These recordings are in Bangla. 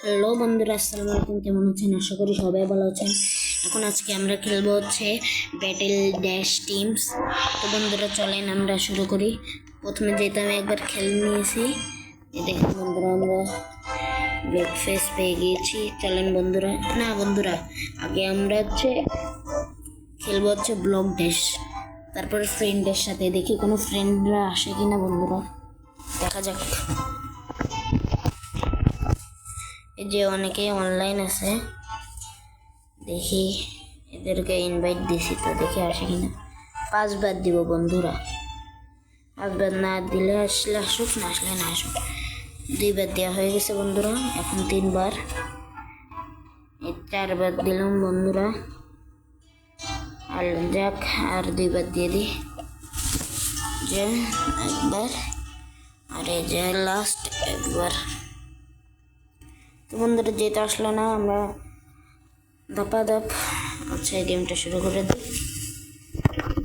হ্যালো বন্ধুরা, আসসালামু আলাইকুম। কেমন আছেন? আশা করি সবাই ভালো আছেন। এখন আজকে আমরা খেলবো হচ্ছে ব্যাটেল ড্যাশ টিমস। তো বন্ধুরা চলেন আমরা শুরু করি। প্রথমে যেহেতু আমি একবার খেলে নিয়েছি, দেখুন বন্ধুরা আমরা ব্রেকফাস্ট পেয়ে গিয়েছি। চলেন বন্ধুরা, না বন্ধুরা আগে আমরা খেলবো ব্লক ড্যাশ, তারপরে ফ্রেন্ডের সাথে দেখি কোনো ফ্রেন্ডরা আসে কিনা। বন্ধুরা দেখা যাক। এই যে অনেকেই অনলাইন আছে, দেখি এদেরকে ইনভাইট দিছি, তো দেখি আসে কিনা। 5 বার দিব বন্ধুরা, 5 বার না দিলে আসলে আসুক, না আসলে না আসুক। 2 বার দেওয়া হয়ে গেছে বন্ধুরা, এখন 3 বার, 4 বার দিলাম বন্ধুরা। আর যাক, আর 2 বার দিয়ে দিই, যে একবার, আর এই যে লাস্ট একবার। তো বন্ধুরা যেটা আসলো না, আমরা ধাপাধাপ এই গেমটা শুরু করে দিই।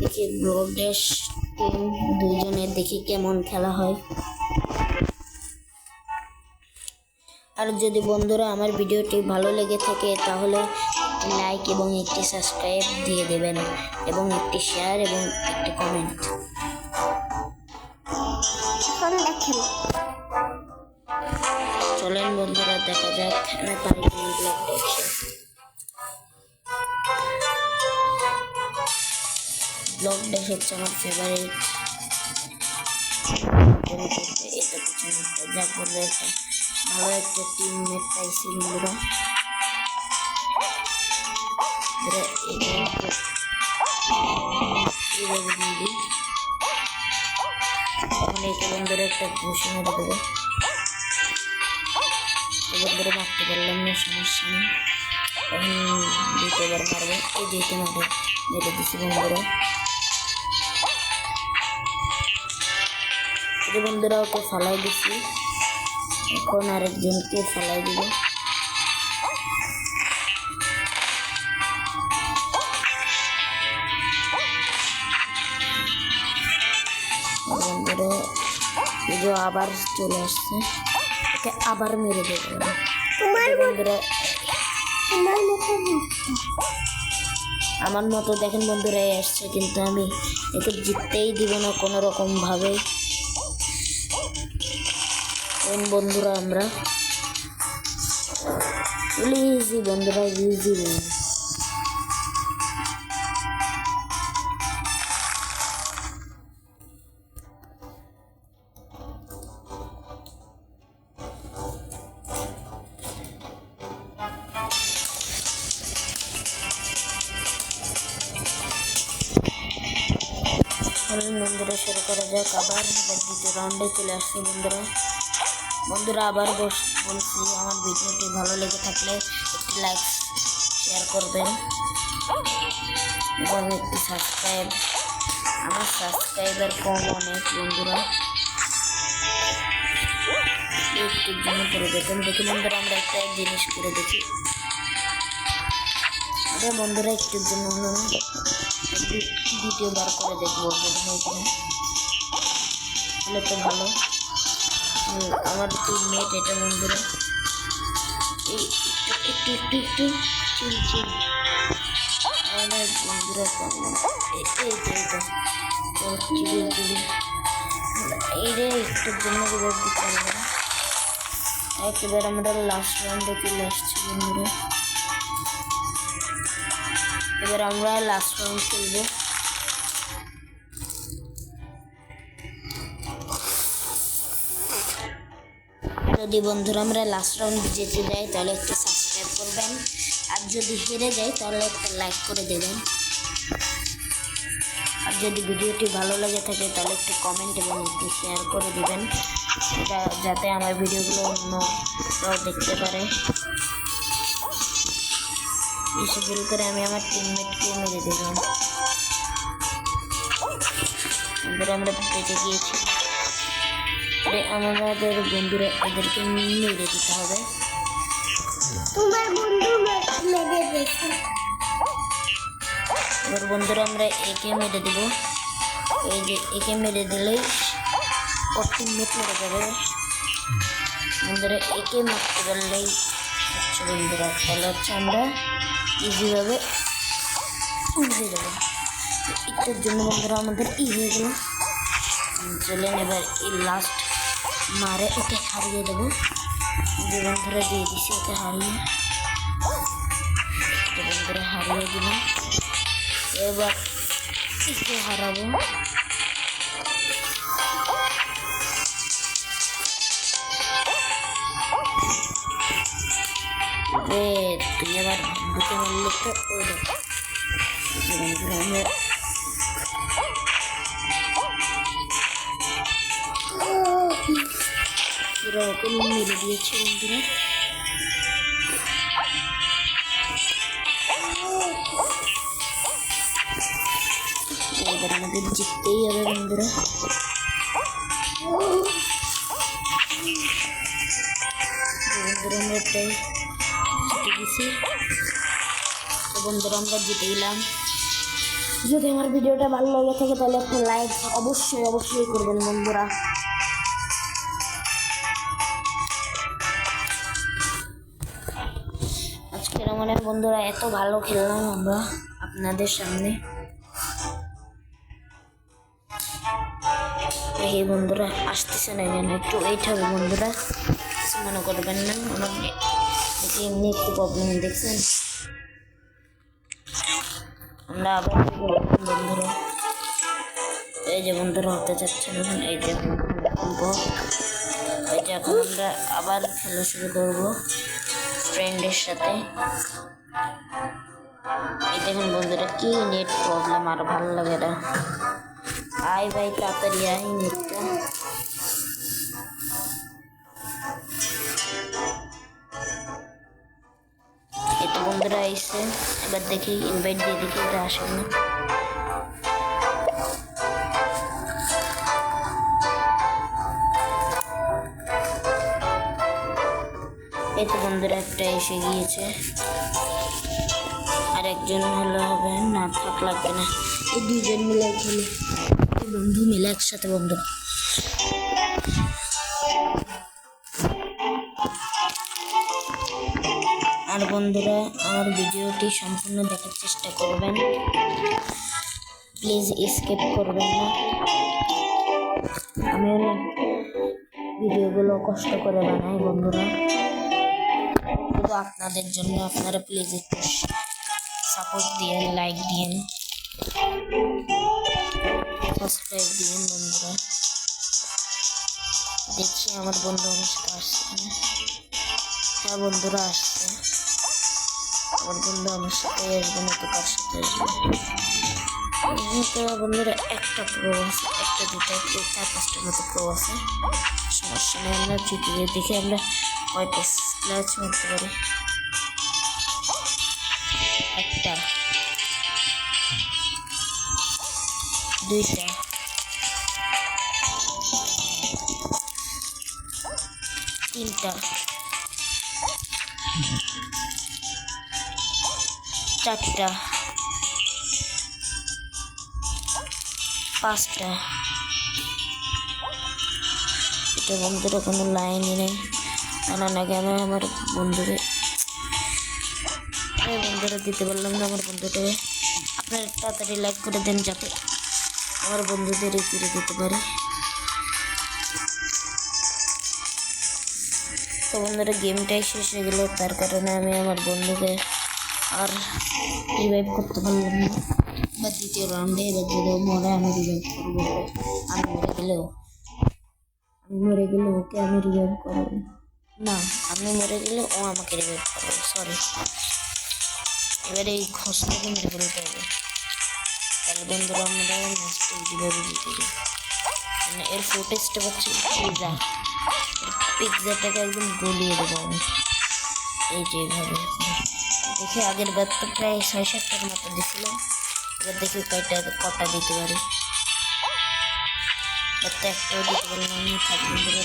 দেখি ব্লক ড্যাশ টিম দুইজনের দেখি কেমন খেলা হয়। আর যদি বন্ধুরা আমার ভিডিওটি ভালো লেগে থাকে তাহলে লাইক এবং একটি সাবস্ক্রাইব দিয়ে দেবেন, এবং একটি শেয়ার এবং একটি কমেন্ট। চলেন বন্ধুরা দেখা যাক আমি পারি কিনা ব্লক ড্যাশে। ব্লক ড্যাশ হচ্ছে আমার ফেভারিট। এটা পিছনে যাক বলবে, একটা ভালো একটা টিমমেট পাইছি বন্ধুরা। এখন একে বন্ধুরা একটা ঘুষি মেরে দেবে। বন্ধুরা মারতে পারলাম না, সমস্যা নেই, এখন 2বার মারবো। এই যেতে মেরে দিচ্ছি বন্ধুরা। বন্ধুরা ওকে ফালাই দিছি, এখন আরেকজনকে ফালাই দিব। বন্ধুরা এই যে আবার চলে আসছে, ওকে আবার মেরে দেবো বন্ধুরা। আমার মতো দেখেন বন্ধুরা আসছে, কিন্তু আমি একে জিততেই দিব না কোনো রকম ভাবে। বন্ধুরা আমরা ইজি বন্ধুরা, ইজি বন্ধুরা শুরু করা যাক। আবার 2য় রাউন্ডে চলে আসছি বন্ধুরা আবার বলছি, আমার ভিডিওটি ভালো লেগে থাকলে একটি লাইক শেয়ার করবেন এবং একটি সাবস্ক্রাইব। আমার সাবস্ক্রাইবার কম অনেক বন্ধুরা, একটুর জন্য করে দেখুন। দেখি বন্ধুরা আমরা একটা জিনিস করে দেখি। আরে বন্ধুরা একটুর জন্য হলো না, 2বার করে দেখবো হলে তো ভালো। আমার টিমমেট এটা বন্ধুরা, এই একটু একটু একটু চিল চিল আমার বন্ধুরা এইটা একটুর জন্য রিভাইভ দিতে পারবো না। একেবারে আমরা লাস্ট রাউন্ডে চলে আসছি বন্ধুরা। এবার আমরা লাস্ট রাউন্ড খেলবো। যদি বন্ধুরা আমরা লাস্ট রাউন্ড জিতে যাই তাহলে একটু সাবস্ক্রাইব করবেন, আর যদি হেরে যাই তাহলে একটা লাইক করে দেবেন। আর যদি ভিডিওটি ভালো লাগে থাকে তাহলে একটু কমেন্ট এবং একটু শেয়ার করে দেবেন, যাতে আমার ভিডিওগুলো অন্যরাও দেখতে পারে। এসে ভুল করে আমি আমার টিমমেটকে মেরে দিলাম। আমরা পেটে গিয়েছি, আমাদের বন্ধুরা এদেরকে মেরে দিতে হবে। তোমার বন্ধু মেরে দিয়েছে। এবার বন্ধুরা আমরা একে মেরে দেব। এই যে একে মেরে দিলেই ওর টিমমেট মেরে যাবে। বন্ধুরা একে মারতে পারলেই আচ্ছা বন্ধুরা, তাহলে হচ্ছে আমরা ইজিভাবে উঠে দেবো। একটুর জন্য বন্ধুরা আমাদের হয়ে গেল। চলেন এবার এই লাস্ট মারে ওকে হারিয়ে দেবো। যে বন্ধুরা দিয়ে দিছি ওকে হারিয়ে, বন্ধুরা হারিয়ে দিলাম। এবার একে হারাবো। তুই আবার বুকে মারলে তো ওই দেখো বন্ধুরা আমরা পুরো ওকে মেরে দিয়েছি বন্ধুরা। এবার আমাদের জিততেই হবে বন্ধুরা। বন্ধুরা আমরা একটাই জিতে গেছি। তো বন্ধুরা আমরা জিতে গেলাম। যদি আমার ভিডিওটা ভালো লাগে থাকে তাহলে একটা লাইক অবশ্যই করবেন বন্ধুরা। আজকের আমাদের বন্ধুরা এত ভালো খেললাম আমরা আপনাদের সামনে। এই বন্ধুরা আসতেছে না কেন, একটু ওয়েট হবে বন্ধুরা, কিছু মনে করবেন না। আমার এমনি একটু প্রবলেম দেখছেন। আমরা আবার বন্ধুরা এই যে বন্ধুরা হতে যাচ্ছে না, এই যে এখন আমরা আবার খেলা শুরু করবো ফ্রেন্ডের সাথে। এই দেখুন বন্ধুরা কি নেট প্রবলেম, আর ভালো লাগে না। আয় ভাই তাড়াতাড়ি আয় নেটটা। এই তো বন্ধুরা আইসে, এবার দেখি ইনভাইট দিয়ে দেখি ওরা আসে না। এই তো বন্ধুরা একটা এসে গিয়েছে, আর একজন হলে হবে না, থাক লাগবে না। এই দুইজন মিলে খেলি, বন্ধু মিলে একসাথে বন্ধু। আর বন্ধুরা আমার ভিডিওটি সম্পূর্ণ দেখার চেষ্টা করবেন, প্লিজ স্কিপ করবেন না। আমি অনেক ভিডিওগুলো কষ্ট করে বানাই বন্ধুরা, শুধু আপনাদের জন্য। আপনারা প্লিজ একটু সাপোর্ট দিয়েন, লাইক দিয়েন, সাবস্ক্রাইব দিয়েন বন্ধুরা। দেখছি আমার বন্ধু আমার সাথে আসছে না। হ্যাঁ বন্ধুরা আসছে, আমার বন্ধু আমার সাথে আসবে না তো কার সাথে আসবে। বন্ধুরা একটা প্রো আছে, একটা দুটা 4-5টার মতো প্রো আছে, সমস্যা নেই। আমরা জিতিয়ে দেখি আমরা কয়টা স্ল্যাচ মারতে পারি। একটা, দুইটা, তিনটা, চারটা, পাঁচটা। এটা বন্ধুরা কোনো লাইনই নেই, জানার আগে আমি আমার বন্ধুকে বন্ধুরা দিতে পারলাম না আমার বন্ধুটাকে। আপনারা তাড়াতাড়ি লাইক করে দেন যাতে আমার বন্ধুদের ফিরে দিতে পারে। তো বন্ধুরা গেমটাই শেষ হয়ে গেল, তার কারণে আমি আমার বন্ধুকে আর রিভাইভ করতে পারলাম না। এবার দ্বিতীয় রাউন্ডে এবার যদি মরে আমি রিভাইভ করবো। আমি মরে গেলে ওকে আমি রিভাইভ করবো না, আমি মরে গেলে ও আমাকে রিভাইভ করবে। সরি, এবারে এই ঘষটাকে মেরে ফেলতে হবে। তাহলে বন্ধুরা আমরা ম্যাচটা কীভাবে জিতে যাই। মানে এর ফুটেজটা পাচ্ছি পিৎজাটাকে একদম গলিয়ে দেবো আমি, এই যে এইভাবে। দেখি আগের বার তো প্রায় 6-7টার মতো দিয়েছিলাম, এবার দেখি কটা দিতে পারি। এবার তো একটাও দিতে পারলাম আমি, থাক বন্ধুরা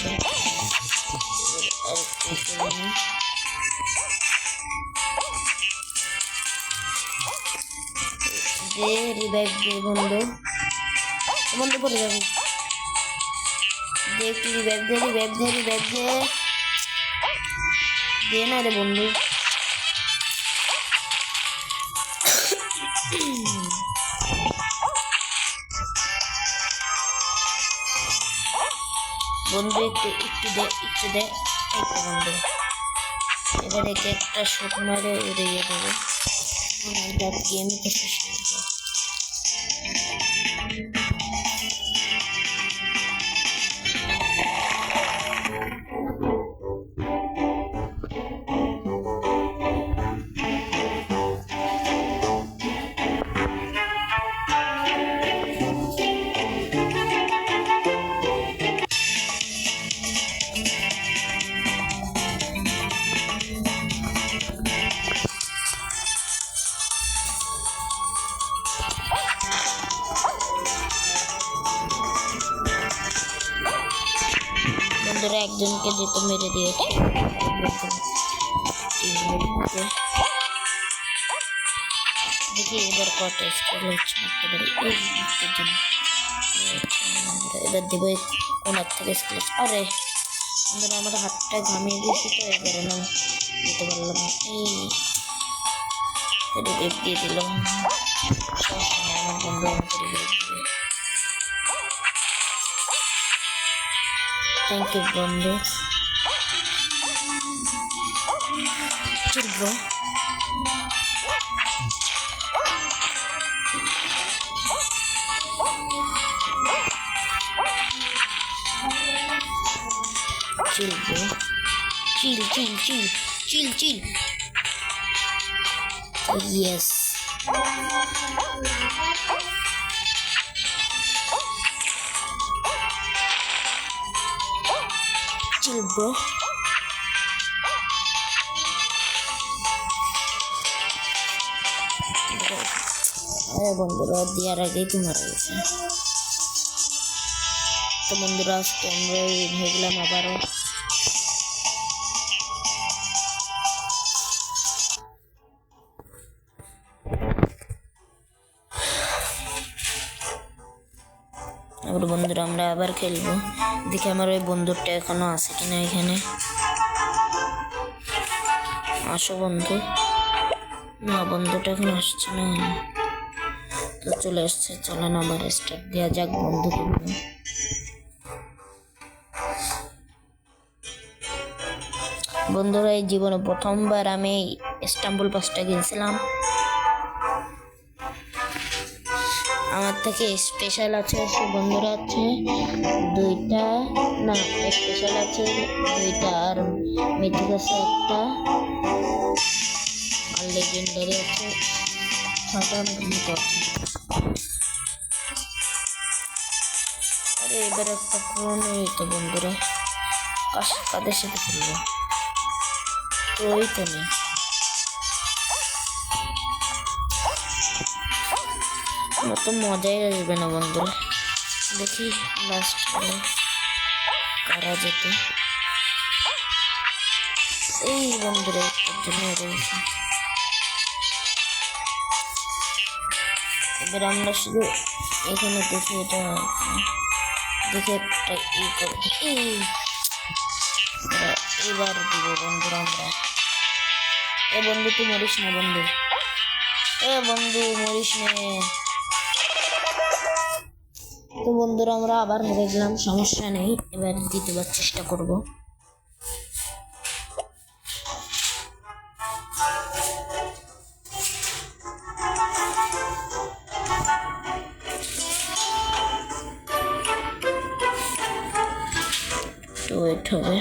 যে রিভাইভ দিয়ে বন্ধু পড়ে যাবে। দেখ রিভাইভ দে। দিয়ে না রে বন্ধু। বন্ধু একটু দে বন্ধু। এবার একে একটা শট মারে উড়িয়ে দেবো। গেম তো শেষ হয়ে যাবে। বন্ধুরা একজনকে যেতে মেরে দিয়েছে। দেখি এবার কত স্কোর হচ্ছে। এবার দেবো কোনার থেকে স্কোর। আরে বন্ধুরা আমার হাতটা ঘামিয়ে দিয়েছি তো এবারে না দিতে পারলাম। এই দিয়ে দিলাম। আমার বন্ধু থ্যাংক ইউ বন্ধু। Chill bro. Chill bro. Chill. Yes. Chill bro. বন্ধুরা দেওয়ার আগেই তো মারা গেছে। তো বন্ধুরা আজকে আমরা হয়ে গেলাম আবারও। আবার বন্ধুরা আমরা আবার খেলবো। দেখি আমার ওই বন্ধুটা এখনো আছে কিনা এখানে। আসো বন্ধু। না বন্ধুটা এখন আসছে না। তো চলে আসছে। চলেন আবার স্টার্ট দেওয়া যাক বন্ধু। বন্ধুরা এই জীবনে প্রথমবার আমি ইস্তাম্বুল পাসটা গিয়েছিলাম। আমার থেকে স্পেশাল আছে বন্ধুরা আছে দুইটা, না স্পেশাল আছে দুইটা, আর মিথিক আছে একটা, আর লেজেন্ডারি আছে 6টা মতো আছে। আরে এবার একটা পুরনো তো বন্ধুরা কাদের সাথে খেলবো? তো ওই তো নেই। অত মজাই আসবে না বন্ধুরা। দেখি লাস্ট কারা যেত। এই বন্ধুরা জন্য রয়েছে। এবার আমরা শুধু এখানে দেখি এটা দেখে একটা করে দেখি। এবার দিব বন্ধুরা আমরা। এ বন্ধু তুই মরিস না বন্ধু। বন্ধু মরিস না। তো বন্ধুরা আমরা আবার হেরে গেলাম, সমস্যা নেই। এবার দ্বিতীয়বার চেষ্টা করব। তো ওয়েট হবে।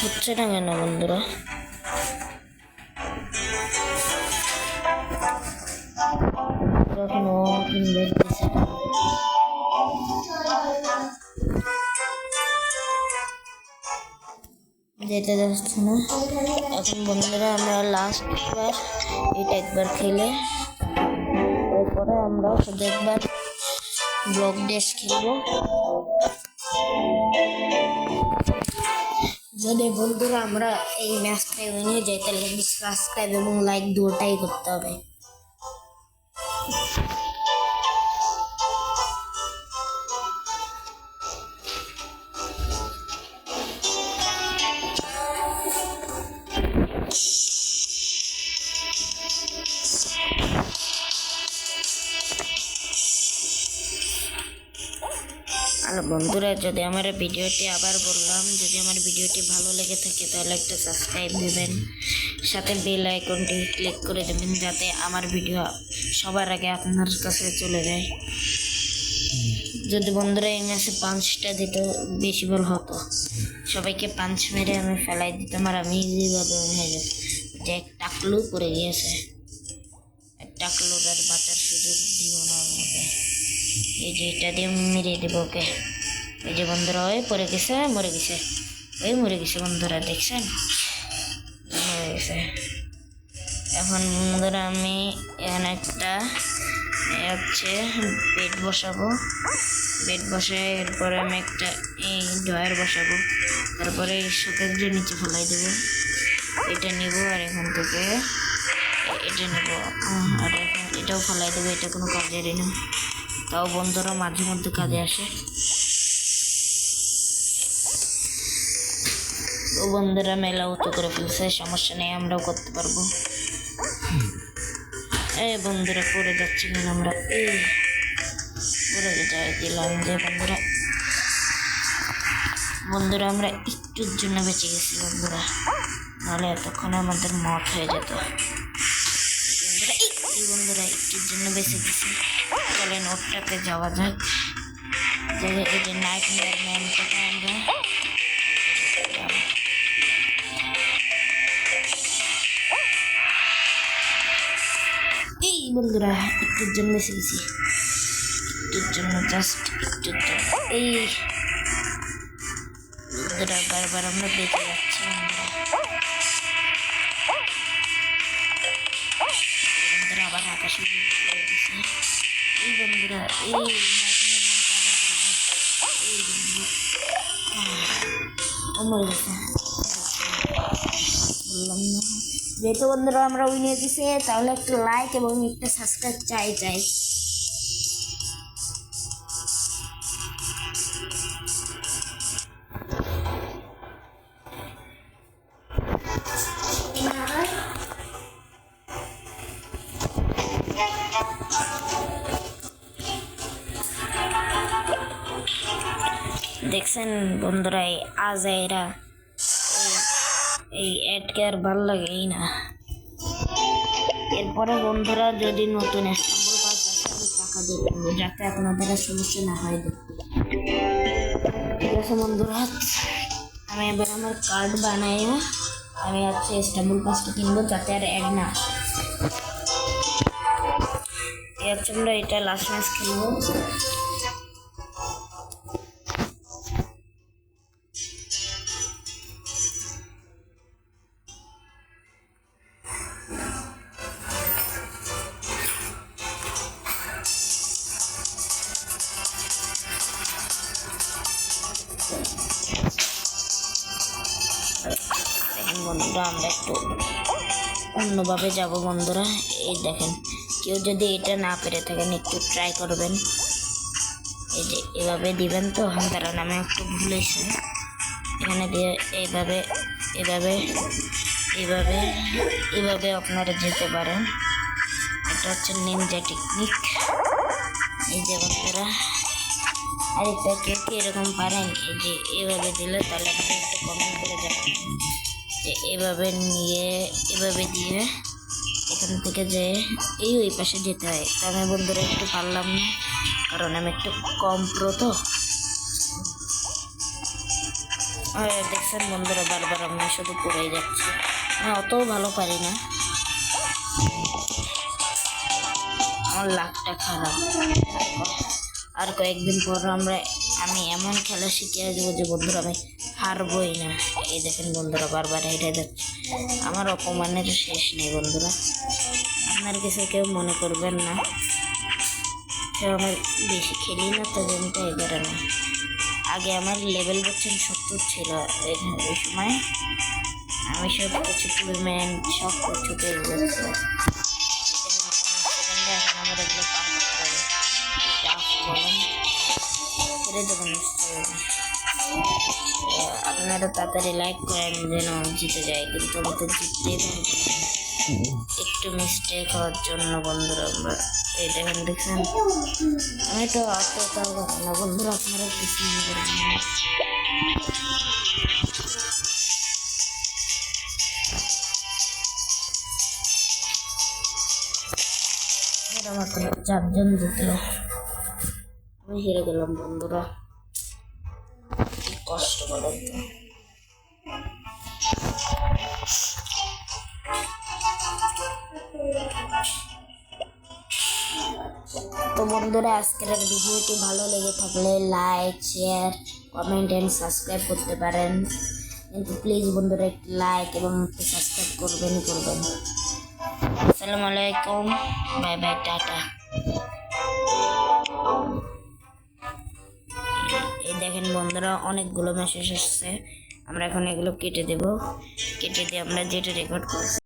হচ্ছে না কেন বন্ধুরা? এখনো ইনভাইট দিছে না। যেতে যাচ্ছে না এখন বন্ধুরা। আমরা লাস্ট বার এটা একবার খেলে এরপরে আমরা শুধু একবার ব্লক ড্যাশ খেলবো। যদি বন্ধুরা আমরা এই ম্যাচটা উইনে যাই তাহলে সাবস্ক্রাইব এবং লাইক দুটোটাই করতে হবে। যদি আমার ভিডিওটি আবার বললাম, যদি আমার ভিডিওটি ভালো লেগে থাকে তাহলে একটা সাবস্ক্রাইব দেবেন, সাথে বেল আইকনটি ক্লিক করে দেবেন যাতে আমার ভিডিও সবার আগে আপনার কাছে চলে যায়। যদি বন্ধুরা এই ম্যাচে 5টা দিত বেশি ভালো হতো, সবাইকে 5 মেরে আমি ফেলাই দিতাম আর আমি ইজিভাবে হয়ে যেত। যে এক টাকলু পড়ে গিয়েছে, এক টাকলুর আর বাঁচার সুযোগ দিব না আমাকে। এই যে এটা দিয়ে মেরে দেবো ওকে। এই যে বন্ধুরা ওই পড়ে গেছে, মরে গেছে, ওই মরে গেছে বন্ধুরা, দেখছেন মরে গেছে। এখন বন্ধুরা আমি এখানে একটা হচ্ছে বেড বসাবো, বেড বসে এরপরে আমি একটা এই ড্রয়ার বসাবো, তারপরে এই শোকেসের নিচে ফেলাই দেবো। এটা নিব আর এখান থেকে এটা নেব আর এটাও ফেলাই দেবো। এটা কোনো কাজেরই না, তাও বন্ধুরা মাঝে মধ্যে কাজে আসে। ও বন্ধুরা মেলা উঁচু করে ফেলছে, সমস্যা নেই, আমরাও করতে পারবো। এই বন্ধুরা পড়ে যাচ্ছি কেন আমরা, এই পড়ে যাই দিলাম যে বন্ধুরা আমরা একটুর জন্য বেঁচে গেছি বন্ধুরা, নাহলে এতক্ষণ আমাদের মত হয়ে যেত। বন্ধুরা একটুর জন্য বেঁচে গেছি, চলেন ওটাতে যাওয়া যাক। যে এই যে নাইটমেয়ার ম্যানটাকে আমরা এই বন্ধুরা একটুর জন্য বেঁচে গেছি, একটুর জন্য, জাস্ট একটুর জন্য। এই বন্ধুরা বারবার আমরা বেঁচে যাচ্ছি বন্ধুরা, আবার আকাশে পড়ে গেছে। এই বন্ধুরা এই মরে গেছে, বললাম না। যেহেতু বন্ধুরা আমরা উইনে দিছি তাহলে একটু লাইক এবং একটা সাবস্ক্রাইব চাই। দেখছেন বন্ধুরা এই আজাইরা এই অ্যাডকে আর ভাল লাগেই না। এরপরে বন্ধুরা যদি নতুন ইস্তাম্বুল পাস আসে আমি টাকা দিয়ে দেবো যাতে আপনাদের সমস্যা না হয় দেখতে। ঠিক আছে বন্ধুরা, আমি এবার আমার কার্ড বানাই আমি হচ্ছে ইস্তাম্বুল পাসটা কিনবো যাতে আর অ্যাড না। এই হচ্ছে আমরা এটা লাস্ট ম্যাচ খেলবো। বন্ধুরা আমরা একটু অন্যভাবে যাব বন্ধুরা। এই দেখেন, কেউ যদি এটা না পেরে থাকেন একটু ট্রাই করবেন। এই যে এভাবে দিবেন তো, দাঁড়ান আমি একটু ভুলেছি, এখানে দিয়ে এইভাবে এভাবে এভাবে এভাবে আপনারা যেতে পারেন। এটা হচ্ছে নিনজা টেকনিক। এই যে বন্ধুরা আরেকটা কেউ কি এরকম পারেন? এই যে এভাবে দিলে তাহলে আপনি একটু কমেন্ট করে যাবেন যে এভাবে নিয়ে এভাবে দিয়ে এখান থেকে যে এই ওই পাশে যেতে হয়। তা আমি বন্ধুরা একটু পারলাম না, কারণ আমি একটু কম প্রো তো। দেখছেন বন্ধুরা বারবার আমি শুধু পড়েই যাচ্ছি, আমি অতও ভালো পারি না, আমার লাকটা খারাপ। আর কয়েকদিন পর আমি এমন খেলা শিখিয়ে দেবো যে বন্ধুরা আমি হারবই না। এই দেখেন বন্ধুরা বারবার হেঁটে যাচ্ছে, আমার অপমানের শেষ নেই বন্ধুরা। আপনার কিছু কেউ মনে করবেন না, কেউ আমার বেশি খেলি না তো গেমটা এগারে না। আগে আমার লেভেল বলছেন 70 ছিল, এই সময় আমি সব কিছু টুর্নামেন্ট সব কিছু পেয়ে যাচ্ছি। এখন আমার এগুলো পার করতে হবে, বলেন ছেড়ে দেবেন। আপনারা তাড়াতাড়ি লাইক করেন যেন জিতে যায়, কিন্তু আমি তো জিততেই পারবো। একটু একটু মিস্টেক হওয়ার জন্য বন্ধুরা আমরা এই দেখছেন আমি তো অতটাও কথা না বন্ধুরা, আপনারা কিছু মনে করবেন না। মাত্র 4 জন জিতলো, আমি হেরে গেলাম বন্ধুরা, কি কষ্ট বলেন তো। বন্ধুরা আজকের ভিডিওটি ভালো লেগে থাকলে like, share, comment and subscribe করতে পারেন, কিন্তু প্লিজ বন্ধুরা একটু লাইক এবং সাবস্ক্রাইব করবেন। আসসালামু আলাইকুম, বাই বাই, টাটা। এই দেখেন বন্ধুরা অনেকগুলো মেসেজ আসছে, আমরা এখন এগুলো কেটে দেব, কেটে দিয়ে আমরা যেটা রেকর্ড করছি